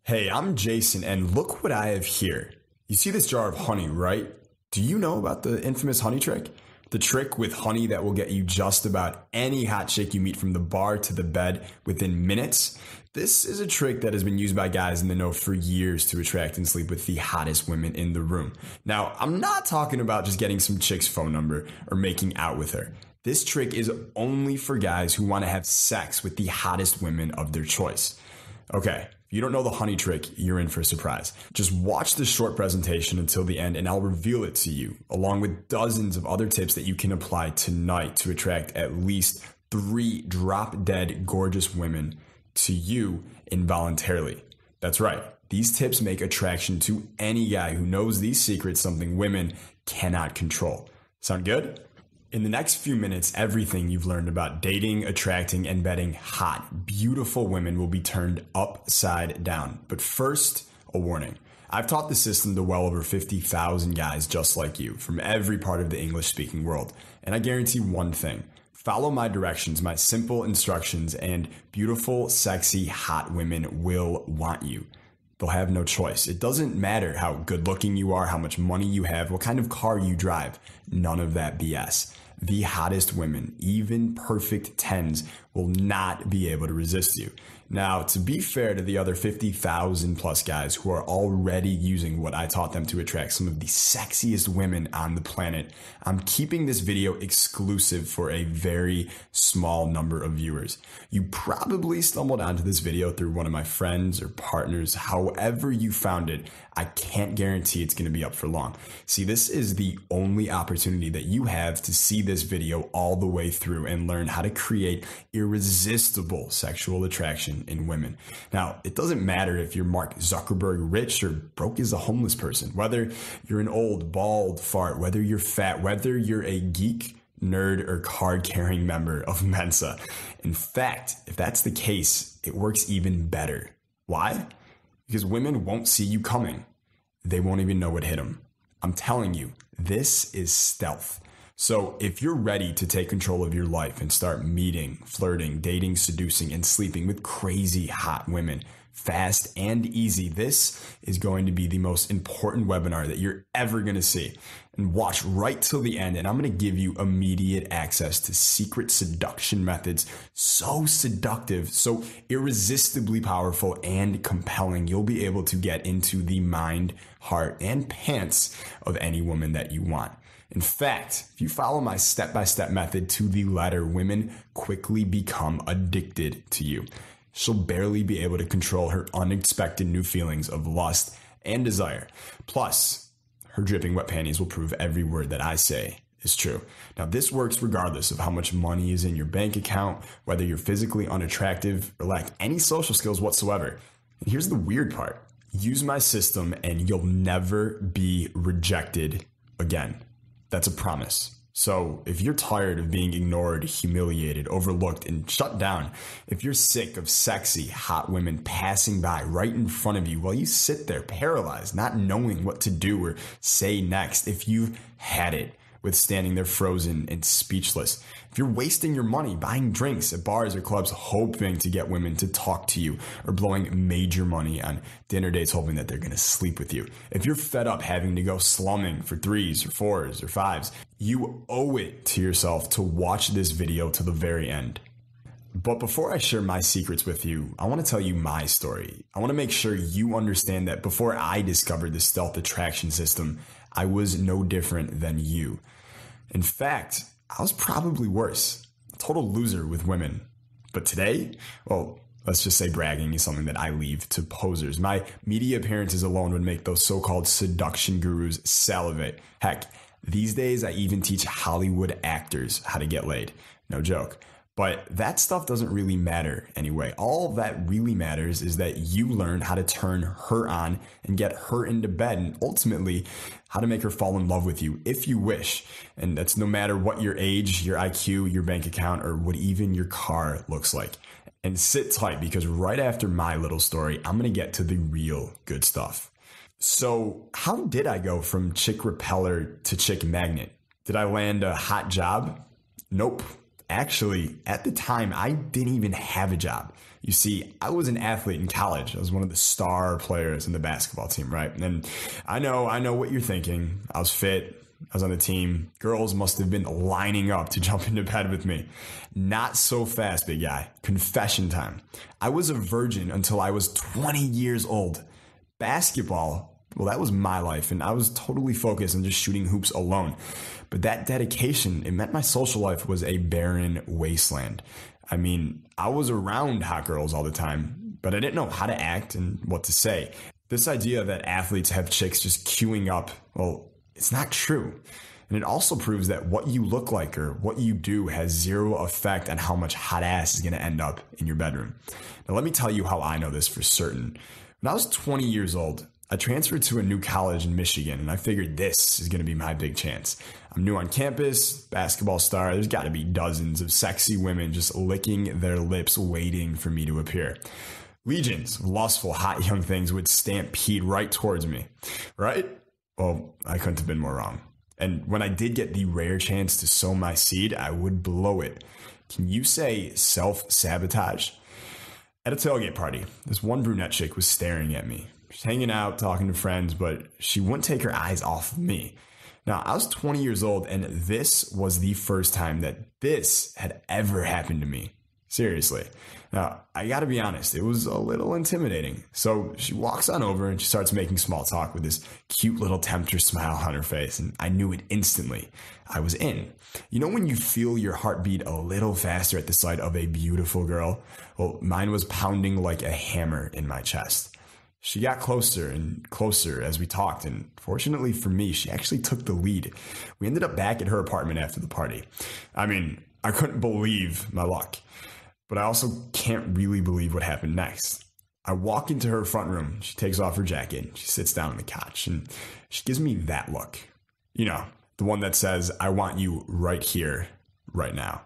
Hey, I'm Jason, and look what I have here. You see this jar of honey, right? Do you know about the infamous honey trick? The trick with honey that will get you just about any hot chick you meet from the bar to the bed within minutes. This is a trick that has been used by guys in the know for years to attract and sleep with the hottest women in the room. Now, I'm not talking about just getting some chick's phone number or making out with her. This trick is only for guys who want to have sex with the hottest women of their choice. Okay, if you don't know the honey trick, you're in for a surprise. Just watch this short presentation until the end and I'll reveal it to you, along with dozens of other tips that you can apply tonight to attract at least 3 drop-dead gorgeous women to you involuntarily. That's right. These tips make attraction to any guy who knows these secrets something women cannot control. Sound good? In the next few minutes, everything you've learned about dating, attracting, and betting hot, beautiful women will be turned upside down. But first, a warning. I've taught the system to well over 50,000 guys just like you from every part of the English-speaking world. And I guarantee one thing. Follow my directions, my simple instructions, and beautiful, sexy, hot women will want you. They'll have no choice. It doesn't matter how good looking you are, how much money you have, what kind of car you drive. None of that BS. The hottest women, even perfect 10s, will not be able to resist you. Now, to be fair to the other 50,000 plus guys who are already using what I taught them to attract some of the sexiest women on the planet, I'm keeping this video exclusive for a very small number of viewers. You probably stumbled onto this video through one of my friends or partners. However you found it, I can't guarantee it's going to be up for long. See, this is the only opportunity that you have to see this video all the way through and learn how to create irresistible sexual attraction in women. Now, it doesn't matter if you're Mark Zuckerberg rich or broke as a homeless person, whether you're an old, bald fart, whether you're fat, whether you're a geek, nerd, or card-carrying member of Mensa. In fact, if that's the case, it works even better. Why? Because women won't see you coming. They won't even know what hit them. I'm telling you, this is stealth. So if you're ready to take control of your life and start meeting, flirting, dating, seducing, and sleeping with crazy hot women, fast and easy, this is going to be the most important webinar that you're ever going to see. And watch right till the end, and I'm going to give you immediate access to secret seduction methods so seductive, so irresistibly powerful and compelling, you'll be able to get into the mind, heart, and pants of any woman that you want. In fact, if you follow my step-by-step method to the letter, women quickly become addicted to you. She'll barely be able to control her unexpected new feelings of lust and desire. Plus, her dripping wet panties will prove every word that I say is true. Now, this works regardless of how much money is in your bank account, whether you're physically unattractive or lack any social skills whatsoever. And here's the weird part. Use my system and you'll never be rejected again. That's a promise. So if you're tired of being ignored, humiliated, overlooked, and shut down, if you're sick of sexy, hot women passing by right in front of you while you sit there paralyzed, not knowing what to do or say next, if you've had it with standing there frozen and speechless, if you're wasting your money buying drinks at bars or clubs hoping to get women to talk to you or blowing major money on dinner dates hoping that they're going to sleep with you, if you're fed up having to go slumming for 3s or 4s or 5s, you owe it to yourself to watch this video to the very end. But before I share my secrets with you, I want to tell you my story. I want to make sure you understand that before I discovered the stealth attraction system, I was no different than you. In fact, I was probably worse, a total loser with women. But today, well, let's just say bragging is something that I leave to posers. My media appearances alone would make those so-called seduction gurus salivate. Heck, these days I even teach Hollywood actors how to get laid. No joke. But that stuff doesn't really matter anyway. All that really matters is that you learn how to turn her on and get her into bed, and ultimately how to make her fall in love with you if you wish. And that's no matter what your age, your IQ, your bank account, or what even your car looks like. And sit tight, because right after my little story, I'm going to get to the real good stuff. So how did I go from chick repeller to chick magnet? Did I land a hot job? Nope. Actually, at the time, I didn't even have a job. You see, I was an athlete in college. I was one of the star players in the basketball team, right? And I know what you're thinking. I was fit. I was on the team. Girls must have been lining up to jump into bed with me. Not so fast, big guy. Confession time. I was a virgin until I was 20 years old. Basketball, well, that was my life, and I was totally focused on just shooting hoops alone. But that dedication, it meant my social life was a barren wasteland. I mean, I was around hot girls all the time, but I didn't know how to act and what to say. This idea that athletes have chicks just queuing up, well, it's not true. And it also proves that what you look like or what you do has zero effect on how much hot ass is going to end up in your bedroom. Now, let me tell you how I know this for certain. When I was 20 years old, I transferred to a new college in Michigan, and I figured this is going to be my big chance. I'm new on campus, basketball star. There's got to be dozens of sexy women just licking their lips waiting for me to appear. Legions of lustful, hot young things would stampede right towards me, right? Well, I couldn't have been more wrong. And when I did get the rare chance to sow my seed, I would blow it. Can you say self-sabotage? At a tailgate party, this one brunette chick was staring at me. She's hanging out, talking to friends, but she wouldn't take her eyes off of me. Now, I was 20 years old, and this was the first time that this had ever happened to me. Seriously. Now, I gotta be honest, it was a little intimidating. So she walks on over and she starts making small talk with this cute little tempter smile on her face, and I knew it instantly. I was in. You know when you feel your heart beat a little faster at the sight of a beautiful girl? Well, mine was pounding like a hammer in my chest. She got closer and closer as we talked, and fortunately for me, she actually took the lead. We ended up back at her apartment after the party. I mean, I couldn't believe my luck. But I also can't really believe what happened next. I walk into her front room. She takes off her jacket. She sits down on the couch and she gives me that look. You know, the one that says, I want you right here, right now.